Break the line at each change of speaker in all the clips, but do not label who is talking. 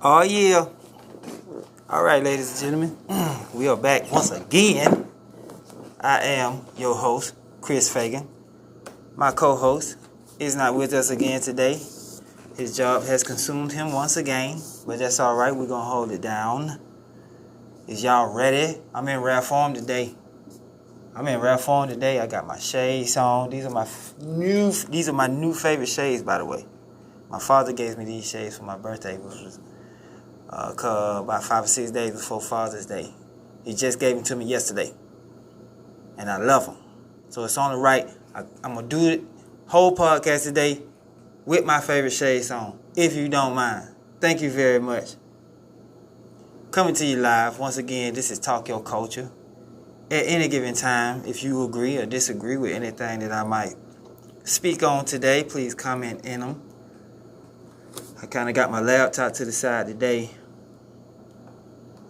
Oh yeah. All right, ladies and gentlemen, we are back once again. I am your host, Chris Fagan. My co-host is not with us again today. His job has consumed him once again, but that's all right. We're gonna hold it down. Is y'all ready? I'm in rare form today. I got my shades on. These are my new favorite shades, by the way. My father gave me these shades for my birthday, which was about 5 or 6 days before Father's Day. He just gave them to me yesterday, and I love them. So it's only right. I'm gonna do the whole podcast today with my favorite shades on, if you don't mind. Thank you very much. Coming to you live once again. This is Talk Your Culture. At any given time, if you agree or disagree with anything that I might speak on today, please comment in them. I kind of got my laptop to the side today.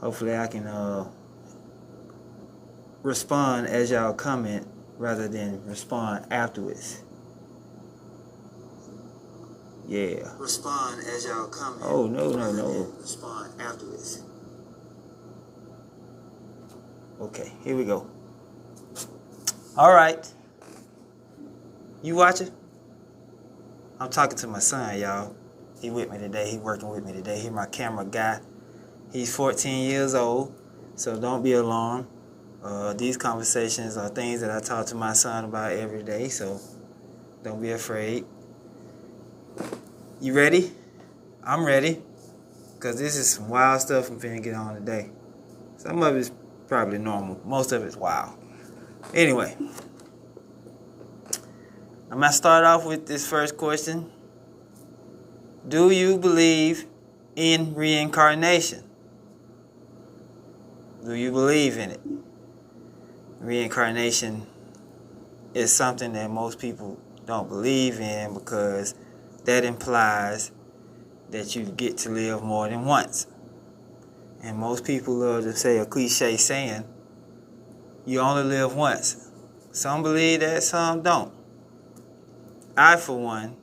Hopefully I can respond as y'all comment rather than respond afterwards. Yeah. Respond as y'all comment. Oh, no. Respond afterwards. Okay, here we go. All right. You watching? I'm talking to my son, y'all. He with me today. He working with me today. He my camera guy. He's 14 years old, so don't be alarmed. These conversations are things that I talk to my son about every day, so don't be afraid. You ready? I'm ready, because this is some wild stuff I'm finna get on today. Some of it's probably normal. Most of it's wild. Anyway, I'm going to start off with this first question. Do you believe in reincarnation? Do you believe in it? Reincarnation is something that most people don't believe in because that implies that you get to live more than once. And most people love to say a cliche saying, you only live once. Some believe that, some don't. I, for one,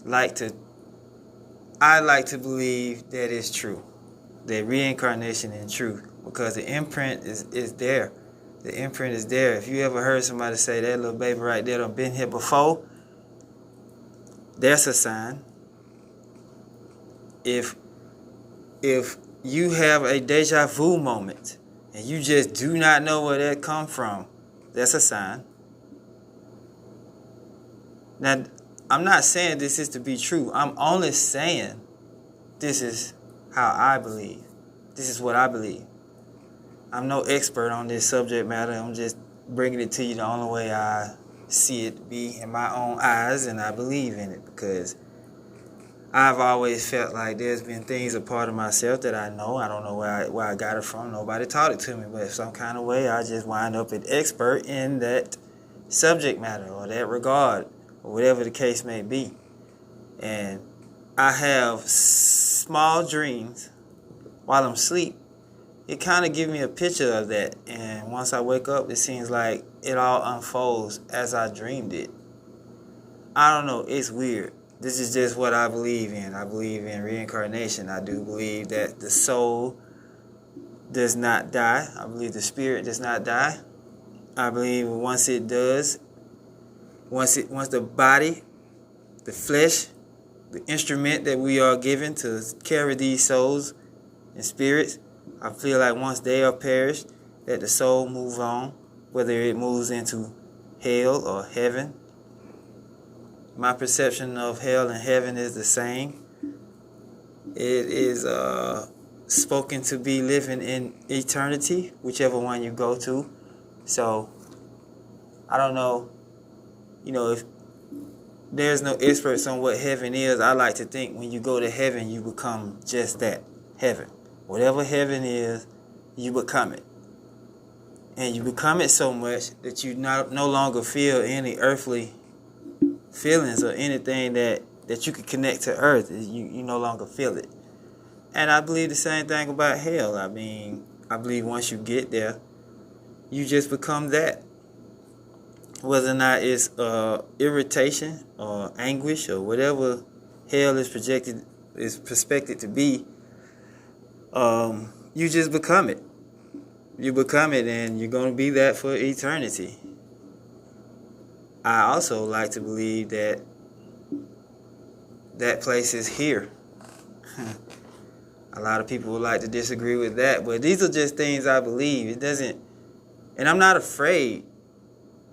like to believe that it's true. That reincarnation is true. Because the imprint is there. The imprint is there. If you ever heard somebody say that little baby right there done been here before, that's a sign. If you have a deja vu moment and you just do not know where that come from, that's a sign. Now, I'm not saying this is to be true. I'm only saying this is how I believe. This is what I believe. I'm no expert on this subject matter. I'm just bringing it to you the only way I see it to be in my own eyes, and I believe in it because I've always felt like there's been things a part of myself that I know. I don't know where I got it from. Nobody taught it to me, but some kind of way I just wind up an expert in that subject matter or that regard or whatever the case may be. And I have small dreams while I'm asleep. It kind of gives me a picture of that. And once I wake up, it seems like it all unfolds as I dreamed it. I don't know. It's weird. This is just what I believe in. I believe in reincarnation. I do believe that the soul does not die. I believe the spirit does not die. I believe once it does, once the body, the flesh, the instrument that we are given to carry these souls and spirits, I feel like once they are perished, that the soul moves on, whether it moves into hell or heaven. My perception of hell and heaven is the same. It is spoken to be living in eternity, whichever one you go to. So, I don't know, if there's no experts on what heaven is. I like to think when you go to heaven, you become just that, heaven. Whatever heaven is, you become it. And you become it so much that you no longer feel any earthly feelings or anything that you could connect to earth. You no longer feel it. And I believe the same thing about hell. I believe once you get there, you just become that. Whether or not it's irritation or anguish or whatever hell is projected is expected to be, you just become it. You become it, and you're going to be that for eternity. I also like to believe that that place is here. A lot of people would like to disagree with that, but these are just things I believe. It doesn't, and I'm not afraid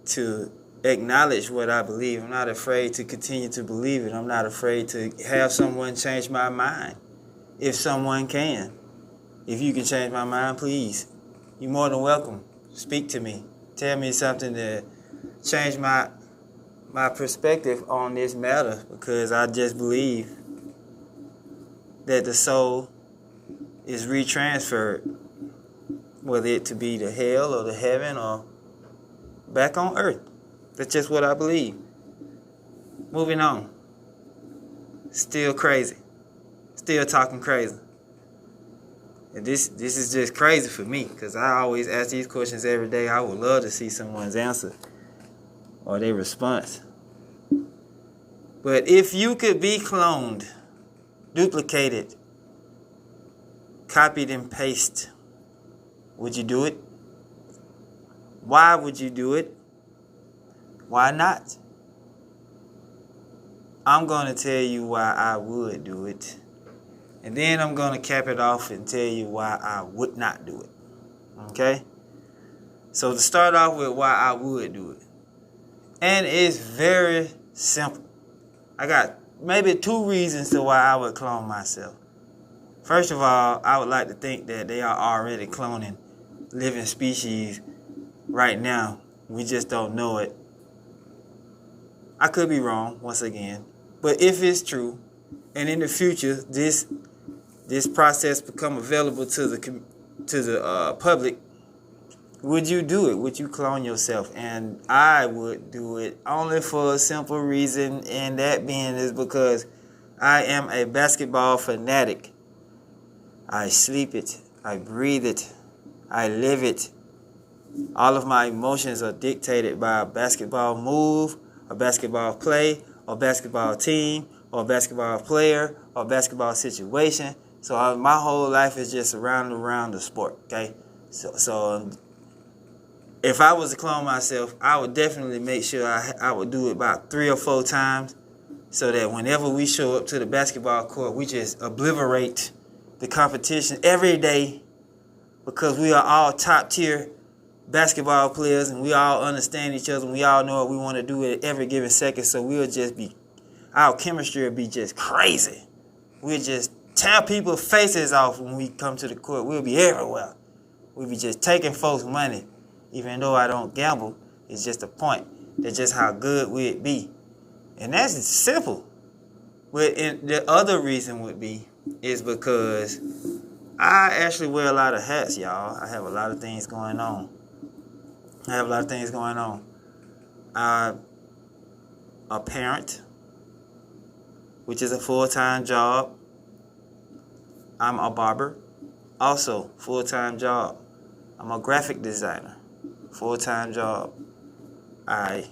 to acknowledge what I believe. I'm not afraid to continue to believe it. I'm not afraid to have someone change my mind, if someone can. If you can change my mind, please. You're more than welcome. Speak to me. Tell me something to change my perspective on this matter, because I just believe that the soul is retransferred, whether it to be to hell or to heaven or back on earth. That's just what I believe. Moving on. Still crazy. Still talking crazy. And this is just crazy for me, because I always ask these questions every day. I would love to see someone's answer or their response. But if you could be cloned, duplicated, copied and pasted, would you do it? Why would you do it? Why not? I'm going to tell you why I would do it. And then I'm going to cap it off and tell you why I would not do it. Okay? So to start off with why I would do it. And it's very simple. I got maybe 2 reasons to why I would clone myself. First of all, I would like to think that they are already cloning living species right now. We just don't know it. I could be wrong, once again. But if it's true, and in the future, this process become available to the public, would you do it? Would you clone yourself? And I would do it only for a simple reason, and that being is because I am a basketball fanatic. I sleep it. I breathe it. I live it. All of my emotions are dictated by a basketball move, a basketball play, or basketball team, or basketball player, or basketball situation. So my whole life is just surrounded around the sport, okay? So if I was to clone myself, I would definitely make sure I would do it about 3 or 4 times, so that whenever we show up to the basketball court, we just obliterate the competition every day, because we are all top tier basketball players, and we all understand each other, and we all know what we want to do at every given second. So we'll just be, our chemistry will be just crazy. We'll just tear people's faces off when we come to the court. We'll be everywhere. We'll be just taking folks' money. Even though I don't gamble, it's just a point. That's just how good we'd be. And that's simple. But the other reason would be is because I actually wear a lot of hats, y'all. I have a lot of things going on. I'm a parent, which is a full-time job. I'm a barber, also full-time job. I'm a graphic designer, full-time job. I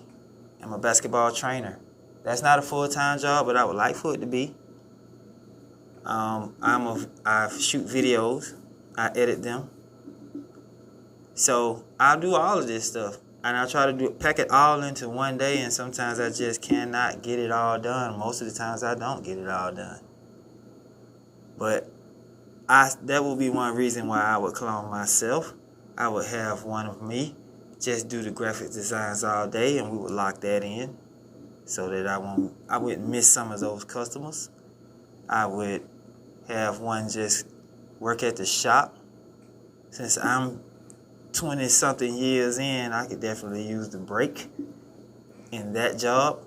am a basketball trainer. That's not a full-time job, but I would like for it to be. I shoot videos. I edit them. So I do all of this stuff, and I try to pack it all into one day, and sometimes I just cannot get it all done. Most of the times I don't get it all done. But that would be one reason why I would clone myself. I would have one of me just do the graphic designs all day, and we would lock that in so that I wouldn't miss some of those customers. I would have one just work at the shop. Since I'm 20-something years in, I could definitely use the break in that job.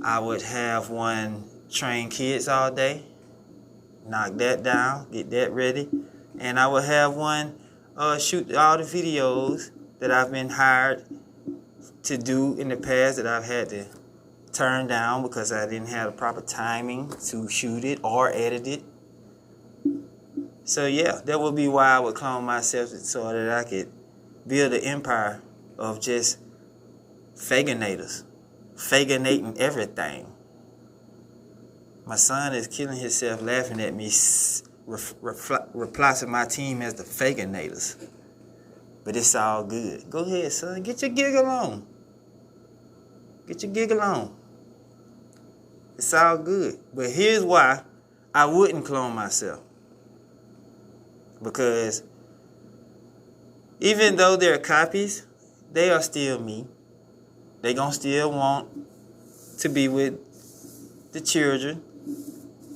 I would have one train kids all day, knock that down, get that ready. And I would have one shoot all the videos that I've been hired to do in the past that I've had to turn down because I didn't have the proper timing to shoot it or edit it. So yeah, that would be why I would clone myself, so that I could build an empire of just faginators, faginating everything. My son is killing himself laughing at me, reply to my team as the Faginators. But it's all good. Go ahead, son. Get your giggle on. Get your giggle on. It's all good. But here's why I wouldn't clone myself. Because even though they're copies, they are still me. They gonna still want to be with the children,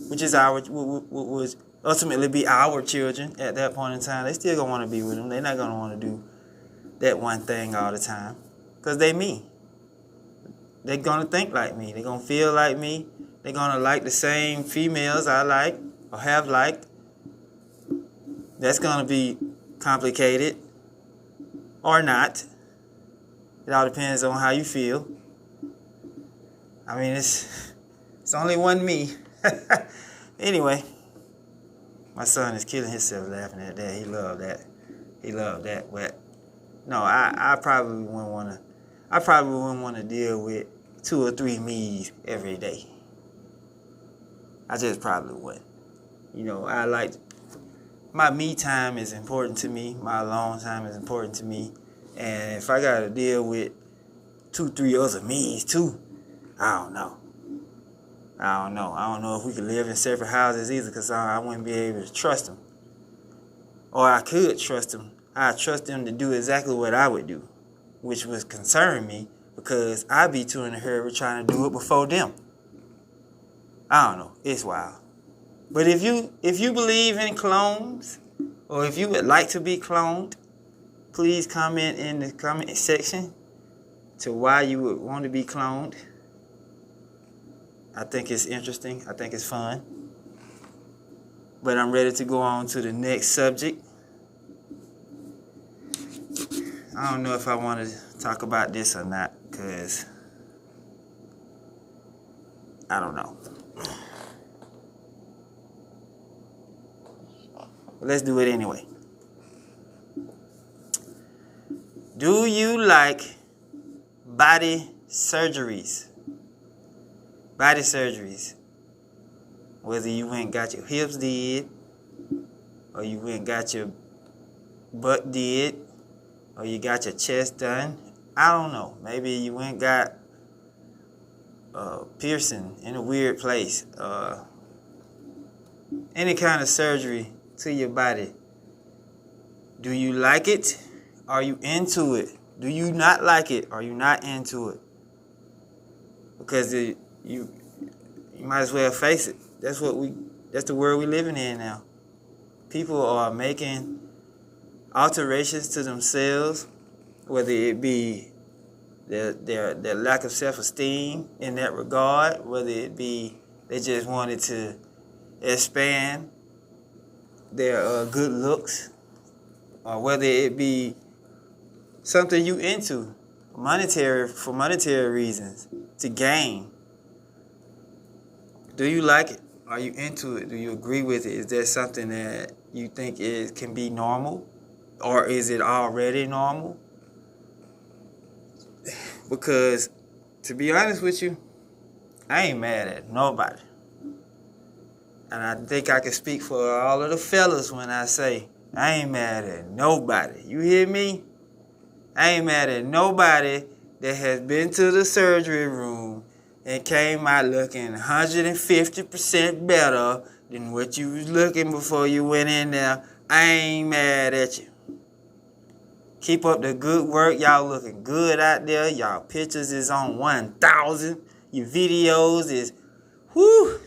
which is would ultimately be our children at that point in time. They still gonna want to be with them. They're not gonna want to do that one thing all the time, because they me. They're gonna think like me. They're gonna feel like me. They're gonna like the same females I like or have liked. That's gonna be complicated or not. It all depends on how you feel. I mean, it's only one me. Anyway, my son is killing himself laughing at that. He loved that. He loved that. But no, I probably wouldn't want to. I probably wouldn't want to deal with 2 or 3 me's every day. I just probably wouldn't. You know, I like my me time is important to me. My alone time is important to me. And if I got to deal with 2, 3 other me's too, I don't know. I don't know if we could live in separate houses either, because I wouldn't be able to trust them. Or I could trust them. I trust them to do exactly what I would do, which would concern me, because I'd be too in a hurry trying to do it before them. I don't know. It's wild. But if you believe in clones, or if you would like to be cloned, please comment in the comment section to why you would want to be cloned. I think it's interesting. I think it's fun. But I'm ready to go on to the next subject. I don't know if I want to talk about this or not, because I don't know. But let's do it anyway. Do you like body surgeries? Body surgeries. Whether you went and got your hips did, or you went and got your butt did, or you got your chest done. I don't know. Maybe you went and got piercing in a weird place. Any kind of surgery to your body. Do you like it? Are you into it? Do you not like it? Are you not into it? Because you might as well face it. That's the world we're living in now. People are making alterations to themselves, whether it be their lack of self-esteem in that regard, whether it be they just wanted to expand their good looks, or whether it be something you into for monetary reasons, to gain. Do you like it? Are you into it? Do you agree with it? Is that something that you think can be normal? Or is it already normal? Because, to be honest with you, I ain't mad at nobody. And I think I can speak for all of the fellas when I say, I ain't mad at nobody. You hear me? I ain't mad at nobody that has been to the surgery room and came out looking 150% better than what you was looking before you went in there. I ain't mad at you. Keep up the good work. Y'all looking good out there. Y'all pictures is on 1,000. Your videos is, whoo.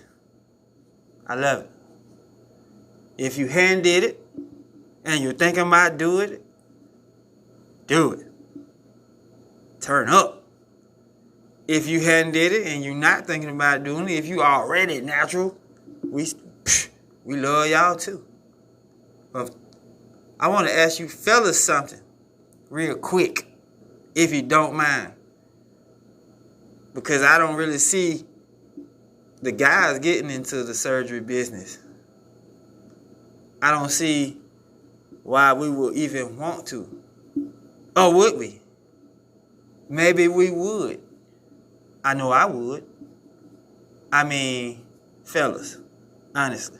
I love it. If you hand did it and you're thinking about doing it, do it. Turn up. If you hadn't did it and you're not thinking about doing it, if you already natural, we love y'all too. But I want to ask you fellas something real quick, if you don't mind. Because I don't really see the guys getting into the surgery business. I don't see why we would even want to. Or would we? Maybe we would. I know I would. I mean, Fellas, honestly,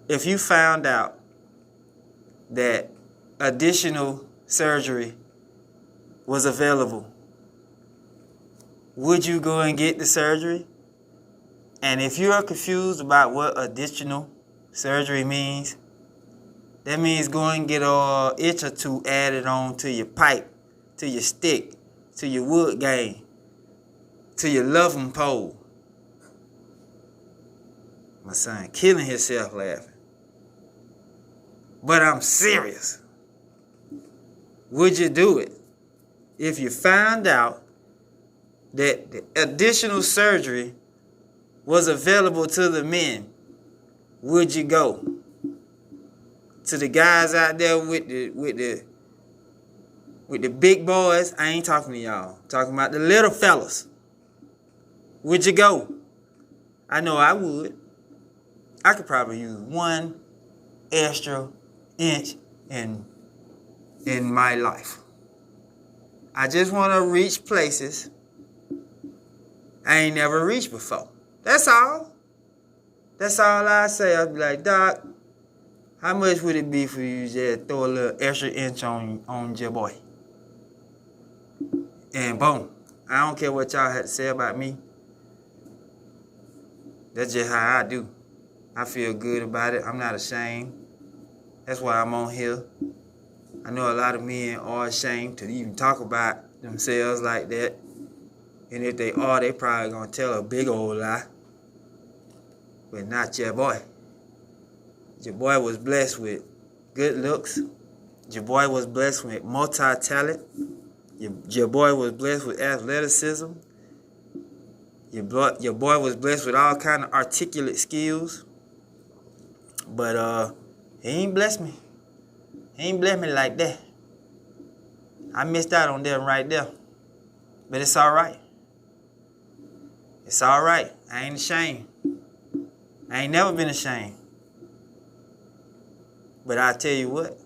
if you found out that additional surgery was available, would you go and get the surgery? And if you are confused about what additional surgery means, that means go and get an inch or two added on to your pipe, to your stick, to your wood game, to your loving pole. My son killing himself laughing. But I'm serious. Would you do it? If you found out that the additional surgery was available to the men, would you go? To the guys out there with the big boys, I ain't talking to y'all. I'm talking about the little fellas. Would you go? I know I would. I could probably use 1 extra inch in my life. I just want to reach places I ain't never reached before. That's all. That's all I say. I'll be like, Doc, how much would it be for you to just throw a little extra inch on your boy? And boom. I don't care what y'all had to say about me. That's just how I do. I feel good about it. I'm not ashamed. That's why I'm on here. I know a lot of men are ashamed to even talk about themselves like that. And if they are, they probably gonna tell a big old lie. But not your boy. Your boy was blessed with good looks. Your boy was blessed with multi-talent. Your boy was blessed with athleticism. Your boy was blessed with all kind of articulate skills. But he ain't blessed me. He ain't blessed me like that. I missed out on them right there. But it's all right. It's all right. I ain't ashamed. I ain't never been ashamed. But I tell you what,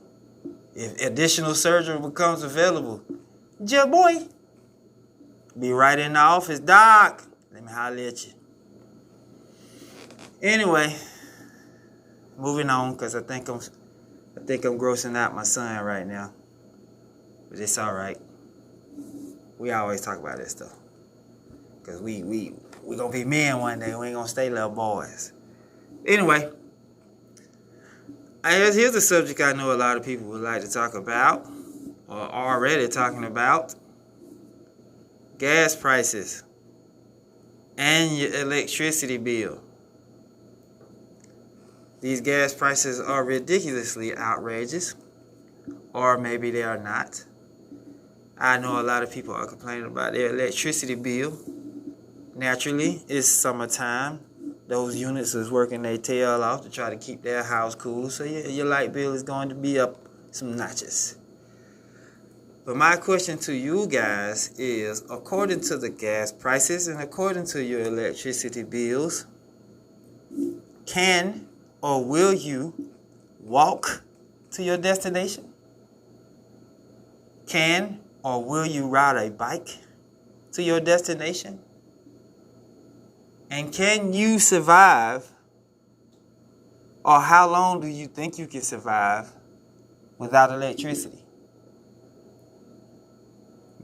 if additional surgery becomes available, your boy be right in the office. Doc, let me holler at you. Anyway, moving on, because I think I'm grossing out my son right now. But it's all right. We always talk about this stuff. Because we going to be men one day. We ain't going to stay little boys. Anyway, here's a subject I know a lot of people would like to talk about, or already talking about. Gas prices and your electricity bill. These gas prices are ridiculously outrageous, or maybe they are not. I know a lot of people are complaining about their electricity bill. Naturally, it's summertime. Those units is working their tail off to try to keep their house cool, so your light bill is going to be up some notches. But my question to you guys is, according to the gas prices and according to your electricity bills, can or will you walk to your destination? Can or will you ride a bike to your destination? And can you survive, or how long do you think you can survive without electricity?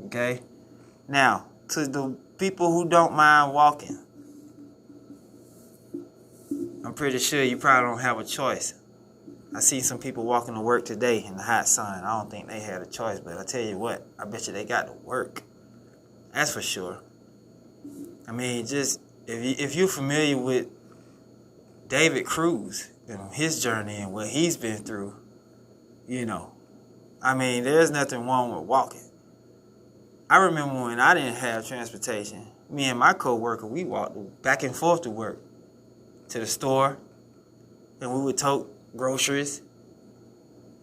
Okay? Now, to the people who don't mind walking, I'm pretty sure you probably don't have a choice. I see some people walking to work today in the hot sun. I don't think they had a choice, but I tell you what, I bet you they got to work. That's for sure. I mean, just if you're familiar with David Cruz and his journey and what he's been through, you know, I mean, there's nothing wrong with walking. I remember when I didn't have transportation, me and my co-worker, we walked back and forth to work, to the store, and we would tote groceries.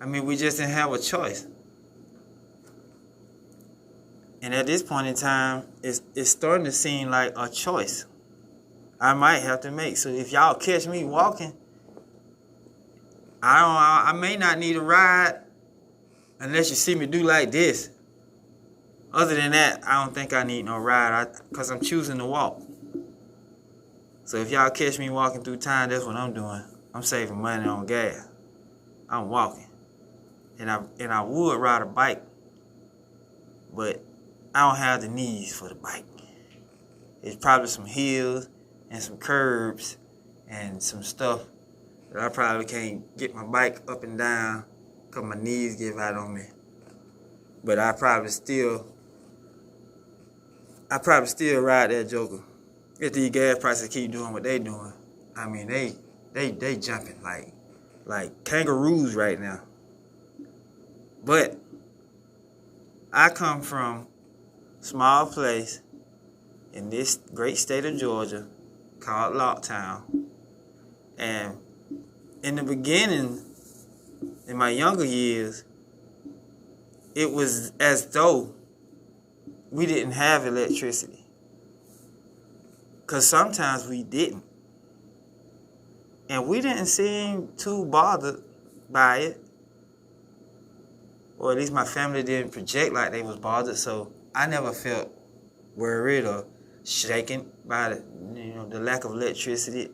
I mean, we just didn't have a choice. And at this point in time, it's starting to seem like a choice I might have to make. So if y'all catch me walking, I may not need a ride unless you see me do like this. Other than that, I don't think I need no ride because I'm choosing to walk. So if y'all catch me walking through town, that's what I'm doing. I'm saving money on gas. I'm walking. And I would ride a bike, but I don't have the knees for the bike. It's probably some hills and some curbs and some stuff that I probably can't get my bike up and down because my knees give out on me. But I probably still ride that joker. If these gas prices keep doing what they doing, I mean they jumping like kangaroos right now. But I come from a small place in this great state of Georgia called Locktown. And in the beginning, in my younger years, it was as though we didn't have electricity. Because sometimes we didn't. And we didn't seem too bothered by it. Or at least my family didn't project like they was bothered. So I never felt worried or shaken by the lack of electricity.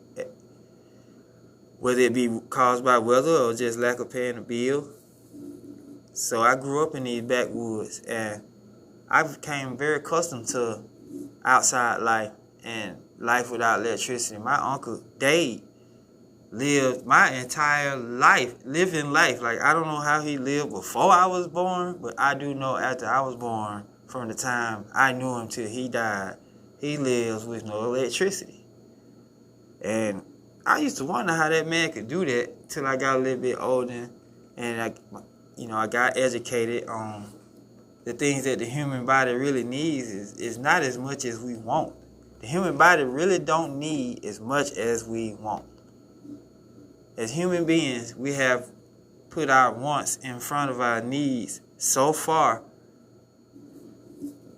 Whether it be caused by weather or just lack of paying a bill. So I grew up in these backwoods, and I became very accustomed to outside life and life without electricity. My uncle Dave lived my entire life, living life. Like, I don't know how he lived before I was born, but I do know after I was born, from the time I knew him till he died, he lives with no electricity. And I used to wonder how that man could do that till I got a little bit older, and I got educated on the things that the human body really needs is not as much as we want. The human body really don't need as much as we want. As human beings, we have put our wants in front of our needs so far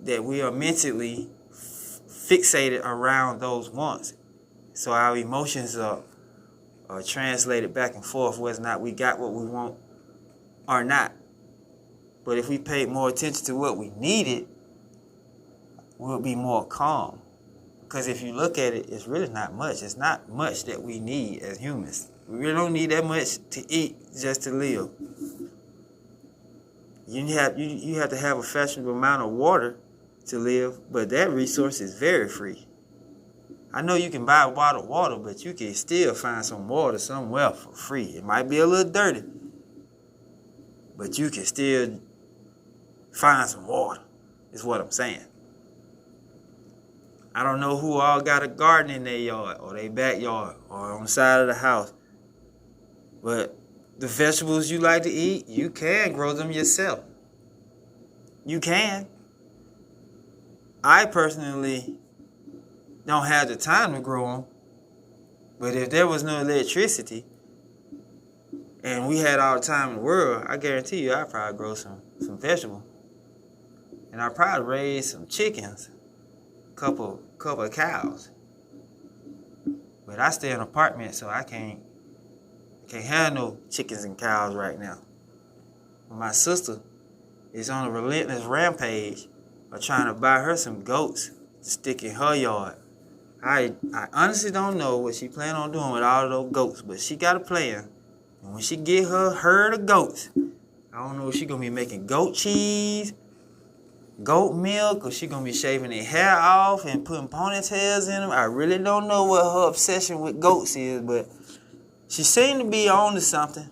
that we are mentally fixated around those wants. So our emotions are translated back and forth, whether or not we got what we want or not. But if we paid more attention to what we needed, we'll be more calm. Because if you look at it, it's really not much. It's not much that we need as humans. We really don't need that much to eat just to live. You have to have a fashionable amount of water to live, but that resource is very free. I know you can buy bottled water, but you can still find some water somewhere for free. It might be a little dirty, but you can still find some water, is what I'm saying. I don't know who all got a garden in their yard or their backyard or on the side of the house, but the vegetables you like to eat, you can grow them yourself. You can. I personally don't have the time to grow them, but if there was no electricity and we had all the time in the world, I guarantee you I'd probably grow some vegetables. And I'd probably raise some chickens, couple of cows. But I stay in an apartment, so I can't have no chickens and cows right now. My sister is on a relentless rampage of trying to buy her some goats to stick in her yard. I honestly don't know what she plan on doing with all of those goats, but she got a plan. And when she get her herd of goats, I don't know if she gonna be making goat cheese, goat milk, or she gonna be shaving their hair off and putting ponytails in them. I really don't know what her obsession with goats is, but she seemed to be on to something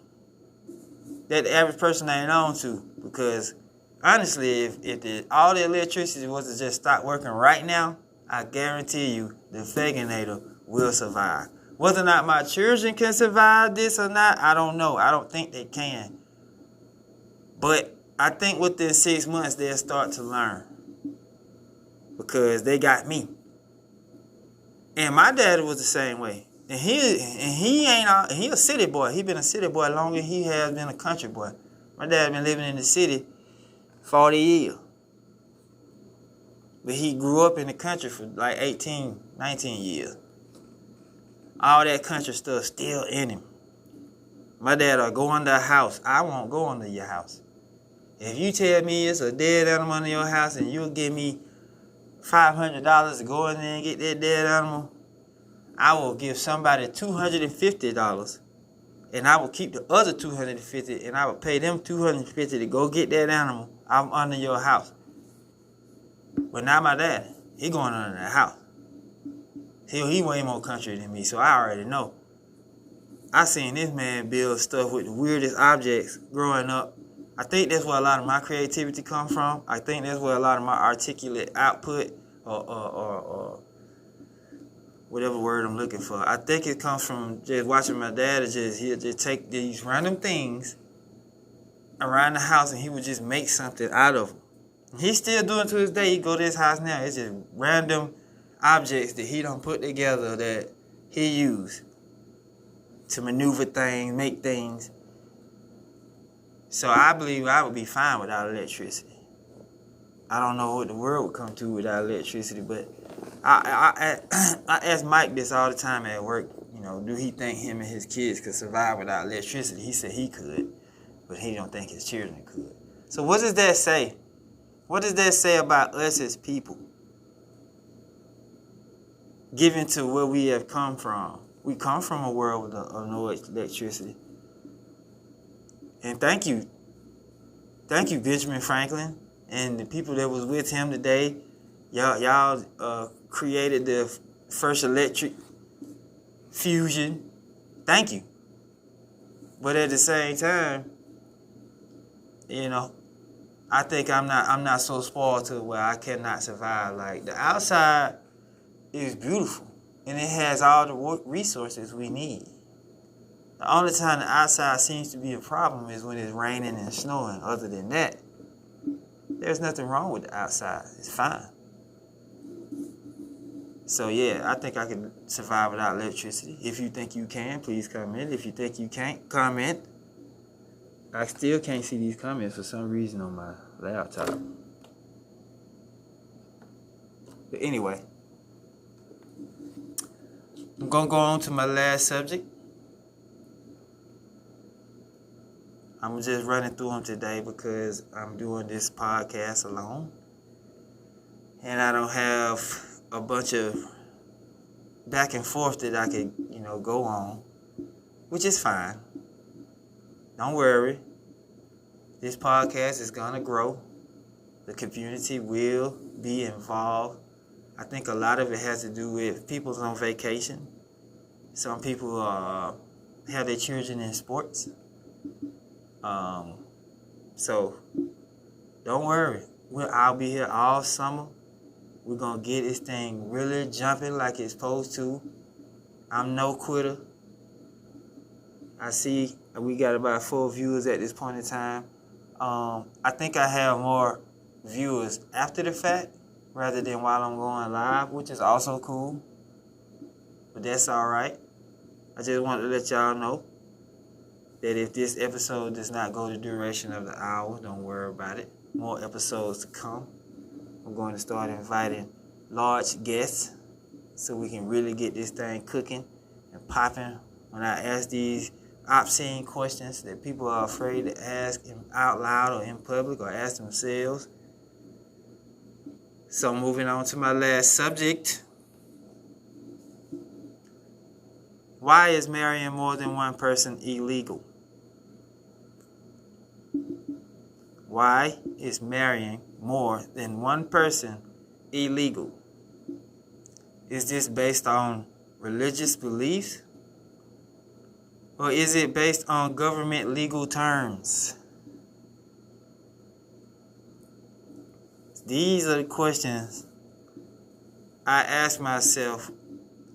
that the average person ain't on to. Because honestly, if all the electricity was to just stop working right now, I guarantee you the Faginator will survive. Whether or not my children can survive this or not, I don't know. I don't think they can. But I think within 6 months, they'll start to learn. Because they got me. And my daddy was the same way. And he a city boy. He been a city boy longer than he has been a country boy. My dad been living in the city 40 years. But he grew up in the country for like 18, 19 years. All that country stuff still in him. My dad'll go under a house. I won't go under your house. If you tell me it's a dead animal in your house and you'll give me $500 to go in there and get that dead animal, I will give somebody $250, and I will keep the other $250, and I will pay them $250 to go get that animal. I'm under your house. But not my dad. He going under the house. He way more country than me, so I already know. I seen this man build stuff with the weirdest objects growing up. I think that's where a lot of my creativity comes from. I think that's where a lot of my articulate output or whatever word I'm looking for. I think it comes from just watching my dad. He'll just take these random things around the house and he would just make something out of them. He's still doing it to this day. He go to his house now. It's just random objects that he don't put together that he used to maneuver things, make things. So I believe I would be fine without electricity. I don't know what the world would come to without electricity, but I ask Mike this all the time at work. You know, do he think him and his kids could survive without electricity? He said he could, but he don't think his children could. So what does that say? What does that say about us as people? Given to where we have come from. We come from a world of no electricity. And thank you, Benjamin Franklin, and the people that was with him today. Y'all created the first electric fusion. Thank you. But at the same time, you know, I think I'm not so spoiled to where I cannot survive. Like, the outside is beautiful, and it has all the resources we need. The only time the outside seems to be a problem is when it's raining and snowing. Other than that, there's nothing wrong with the outside. It's fine. So yeah, I think I can survive without electricity. If you think you can, please comment. If you think you can't, comment. I still can't see these comments for some reason on my laptop. But anyway, I'm going to go on to my last subject. I'm just running through them today because I'm doing this podcast alone. And I don't have a bunch of back and forth that I could, go on, which is fine. Don't worry. This podcast is going to grow. The community will be involved. I think a lot of it has to do with people's on vacation. Some people have their children in sports. So don't worry. I'll be here all summer. We're going to get this thing really jumping like it's supposed to. I'm no quitter. I see we got about 4 viewers at this point in time. I think I have more viewers after the fact rather than while I'm going live, which is also cool. But that's all right. I just wanted to let y'all know that if this episode does not go the duration of the hour, don't worry about it. More episodes to come. I'm going to start inviting large guests so we can really get this thing cooking and popping when I ask these obscene questions that people are afraid to ask out loud or in public or ask themselves. So moving on to my last subject. Why is marrying more than one person illegal? Why is marrying more than one person illegal? Is this based on religious beliefs? Or is it based on government legal terms? These are the questions I ask myself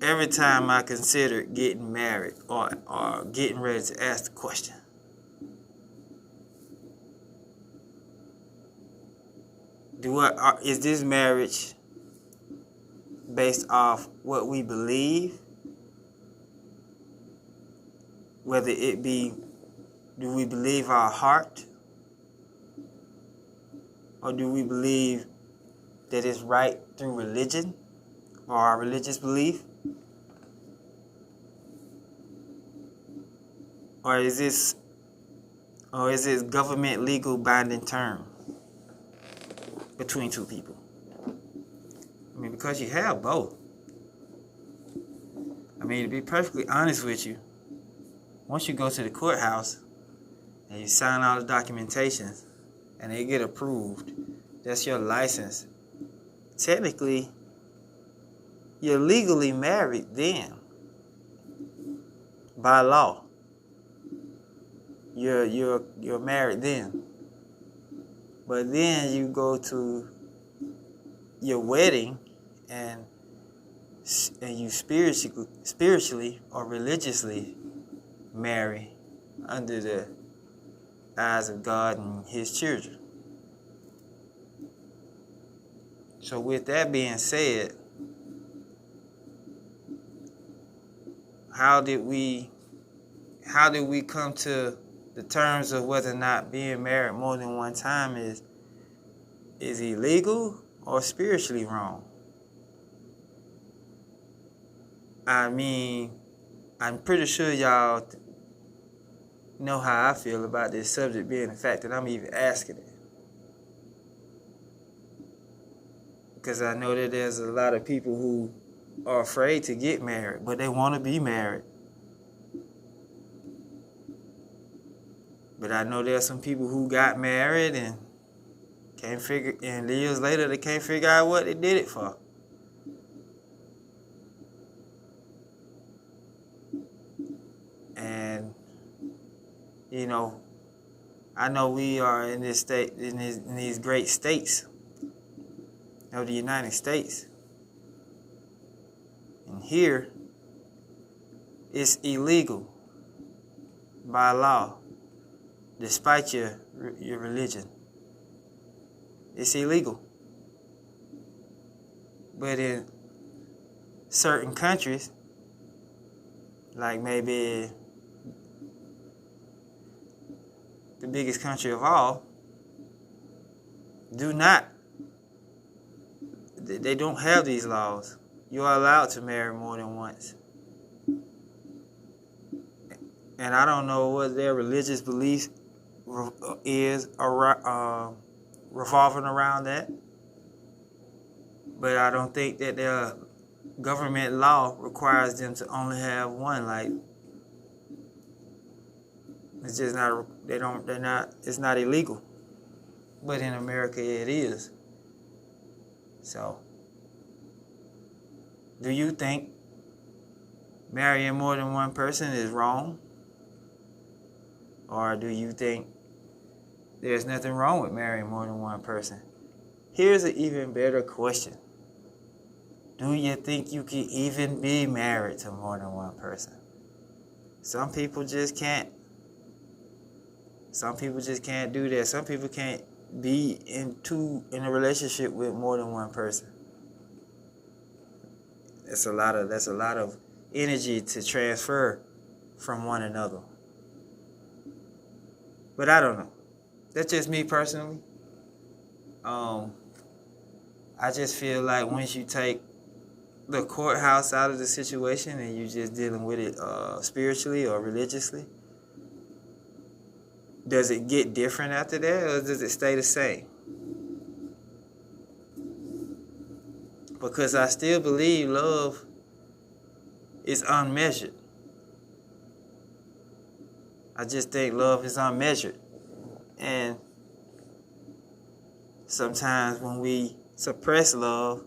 every time I consider getting married or getting ready to ask the question. Is this marriage based off what we believe? Whether it be, do we believe our heart? Or do we believe that it's right through religion or our religious belief? Or is this government legal binding term between two people? I mean, because you have both. I mean, to be perfectly honest with you, once you go to the courthouse and you sign all the documentations and they get approved, that's your license. Technically, you're legally married then. By law. You're married then. But then you go to your wedding and you spiritually or religiously marry under the eyes of God and his children. So with that being said, how did we come to the terms of whether or not being married more than one time is illegal or spiritually wrong? I mean, I'm pretty sure y'all know how I feel about this subject, being the fact that I'm even asking it. Because I know that there's a lot of people who are afraid to get married, but they want to be married. But I know there's some people who got married and years later they can't figure out what they did it for. And you know, I know we are in this state, in these great states of the United States. And here, it's illegal by law, despite your religion. It's illegal. But in certain countries, like maybe the biggest country of all, they don't have these laws. You are allowed to marry more than once. And I don't know what their religious belief is revolving around that. But I don't think that their government law requires them to only have one. Like, it's just not, it's not illegal. But in America it is. So, do you think marrying more than one person is wrong? Or do you think there's nothing wrong with marrying more than one person? Here's an even better question. Do you think you can even be married to more than one person? Some people just can't. Some people just can't do that. Some people can't be in a relationship with more than one person. That's a lot of energy to transfer from one another. But I don't know. That's just me personally. I just feel like once you take the courthouse out of the situation and you're just dealing with it spiritually or religiously, does it get different after that, or does it stay the same? Because I still believe love is unmeasured. I just think love is unmeasured. And sometimes when we suppress love,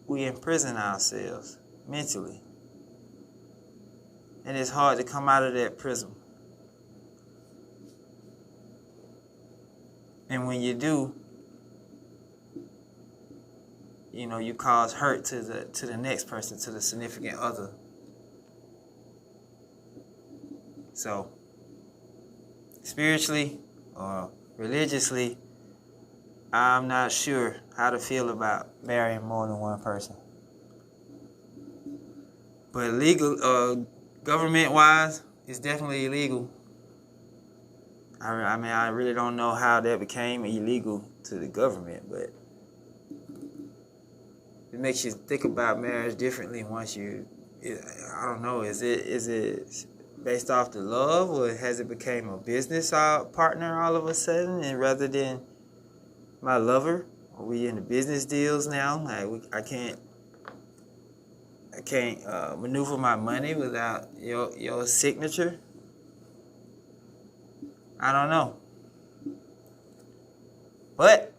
we imprison ourselves mentally. And it's hard to come out of that prison. And when you do, you cause hurt to the next person, to the significant other. So, spiritually or religiously, I'm not sure how to feel about marrying more than one person. But legal, government-wise, it's definitely illegal. I mean, I really don't know how that became illegal to the government, but it makes you think about marriage differently once I don't know, is it based off the love, or has it become a business partner all of a sudden, and rather than my lover? Are we in the business deals now? Like, I can't maneuver my money without your signature. I don't know. But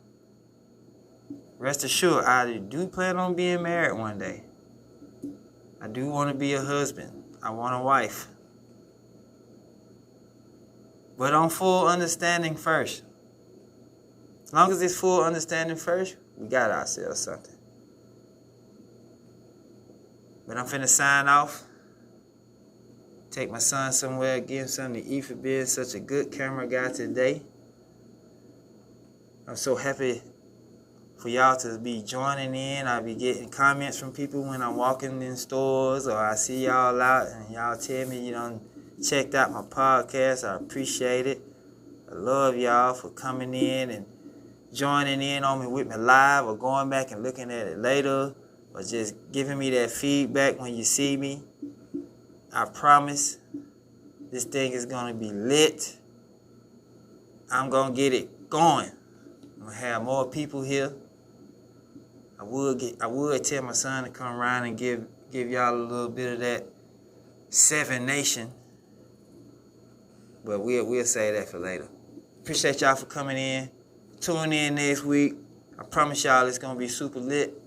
rest assured, I do plan on being married one day. I do want to be a husband. I want a wife. But on full understanding first. As long as it's full understanding first, we got ourselves something. But I'm finna sign off. Take my son somewhere, give him something to eat for being such a good camera guy today. I'm so happy for y'all to be joining in. I'll be getting comments from people when I'm walking in stores, or I see y'all out and y'all tell me you done checked out my podcast. I appreciate it. I love y'all for coming in and joining in on me with me live, or going back and looking at it later, or just giving me that feedback when you see me. I promise this thing is going to be lit. I'm going to get it going. I'm going to have more people here. I would tell my son to come around and give y'all a little bit of that Seven Nation. But we'll say that for later. Appreciate y'all for coming in. Tune in next week. I promise y'all it's going to be super lit.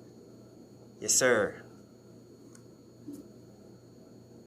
Yes, sir.